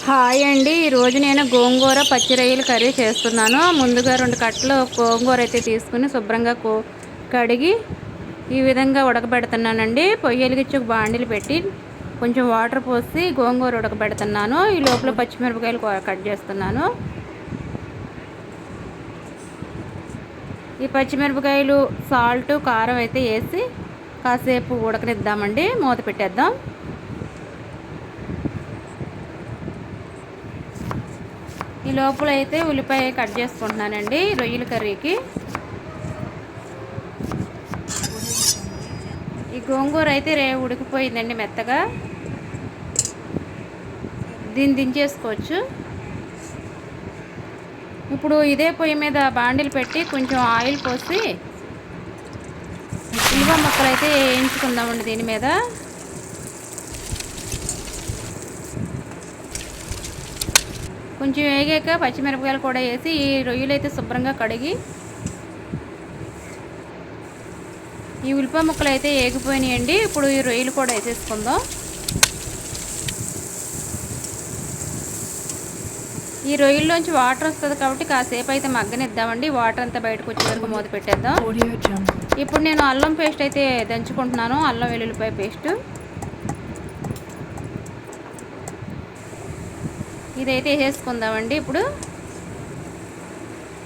Hi అండి, ఈరోజు నేను గోంగూర పచ్చి రొయ్యలు కర్రీ చేస్తున్నాను. ముందుగా 2 కట్టలు గోంగూర అయితే తీసుకుని శుభ్రంగా కడిగి ఈ విధంగా ఉడకబెడుతున్నానండి. పొయ్యి వెలిగించి ఒక బాండిలు పెట్టి కొంచెం వాటర్ పోసి గోంగూర ఉడకబెడుతున్నాను. ఈ లోపల పచ్చిమిరపకాయలు కట్ చేస్తున్నాను. ఈ పచ్చిమిరపకాయలు, సాల్ట్, కారం అయితే వేసి కాసేపు ఉడకనిద్దామండి. మూత పెట్టేద్దాం. ఈ లోపల అయితే ఉల్లిపాయ కట్ చేసుకుంటున్నానండి రొయ్యల కర్రీకి. ఈ గోంగూర అయితే ఉడికిపోయిందండి మెత్తగా. దీన్ని దించేసుకోవచ్చు. ఇప్పుడు ఇదే పొయ్యి మీద బాండిలు పెట్టి కొంచెం ఆయిల్ పోసి ఉల్లిపాయ ముక్కలు అయితే వేయించుకుందామండి. దీని మీద కొంచెం వేగాక పచ్చిమిరపకాయలు కూడా వేసి ఈ రొయ్యలు అయితే శుభ్రంగా కడిగి ఈ ఉల్లిపాయ ముక్కలు అయితే వేగిపోయినాయండి. ఇప్పుడు ఈ రొయ్యలు కూడా వేసేసుకుందాం. ఈ రొయ్యల్లోంచి వాటర్ వస్తుంది కాబట్టి కాసేపు అయితే మగ్గనిద్దామండి. వాటర్ అంతా బయటకు వచ్చే వరకు మూత పెట్టేద్దాం. ఇప్పుడు నేను అల్లం పేస్ట్ అయితే దంచుకుంటున్నాను. అల్లం వెల్లుల్లిపాయ పేస్ట్ ఇదైతే వేసేసుకుందామండి. ఇప్పుడు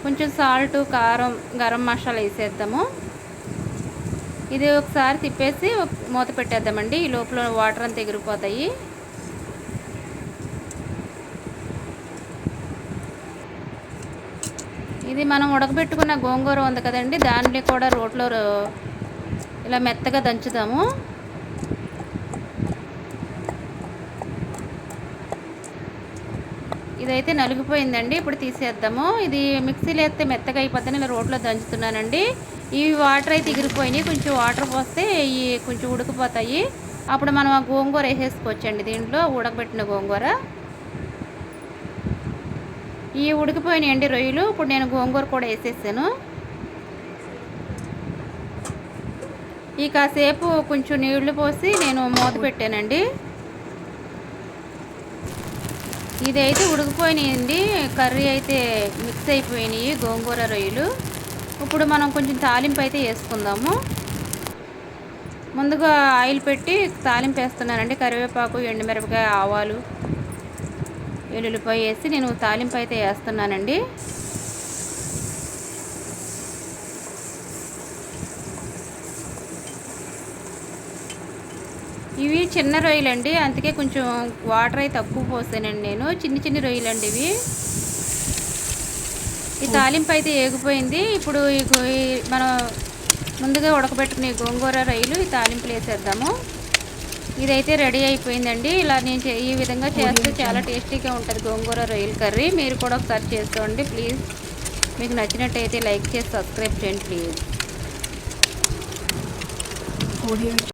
కొంచెం సాల్ట్, కారం, గరం మసాలా వేసేద్దాము. ఇది ఒకసారి తిప్పేసి మూత పెట్టేద్దామండి. ఈ లోపల వాటర్ అంతా ఎగిరిపోతాయి. ఇది మనం ఉడకబెట్టుకున్న గోంగూర ఉంది కదండి, దాంట్లో కూడా రోట్లో ఇలా మెత్తగా దంచుదాము. ఇదైతే నలిగిపోయిందండి. ఇప్పుడు తీసేద్దాము. ఇది మిక్సీలో వేస్తే మెత్తగా అయిపోద్దని ఇలా రోట్లో దంచుతున్నానండి. ఈ వాటర్ అయితే ఎగిరిపోయినాయి. కొంచెం వాటర్ పోస్తే ఇవి కొంచెం ఉడికిపోతాయి. అప్పుడు మనం ఆ గోంగూర వేసేసుకోవచ్చండి. దీంట్లో ఉడకబెట్టిన గోంగూర ఈ ఉడికిపోయినాయండి రొయ్యలు. ఇప్పుడు నేను గోంగూర కూడా వేసేసాను. ఈ కాసేపు కొంచెం నీళ్లు పోసి నేను మూత పెట్టానండి. ఇదైతే ఉడికిపోయినాయండి. కర్రీ అయితే మిక్స్ అయిపోయినాయి గోంగూర రొయ్యలు. ఇప్పుడు మనం కొంచెం తాలింపు అయితే వేసుకుందాము. ముందుగా ఆయిల్ పెట్టి తాలింపు వేస్తున్నానండి. కరివేపాకు, ఎండుమిరపకాయ, ఆవాలు, వెల్లుల్లిపాయ వేసి నేను తాలింపు అయితే వేస్తున్నానండి. ఇవి చిన్న రొయ్యలండి, అందుకే కొంచెం వాటర్ అయితే తక్కువ పోసానండి నేను. చిన్ని రొయ్యలండి ఇవి. ఈ తాలింపు అయితే ఏగిపోయింది. ఇప్పుడు మనం ముందుగా ఉడకబెట్టుకునే గోంగూర రొయ్యలు ఈ తాలింపులు వేసేద్దాము. ఇదైతే రెడీ అయిపోయిందండి. ఇలా నేను ఈ విధంగా చేస్తే చాలా టేస్టీగా ఉంటుంది గోంగూర రొయ్యల కర్రీ. మీరు కూడా ఒకసారి చేసుకోండి ప్లీజ్. మీకు నచ్చినట్టయితే లైక్ చేసి సబ్స్క్రైబ్ చేయండి ప్లీజ్.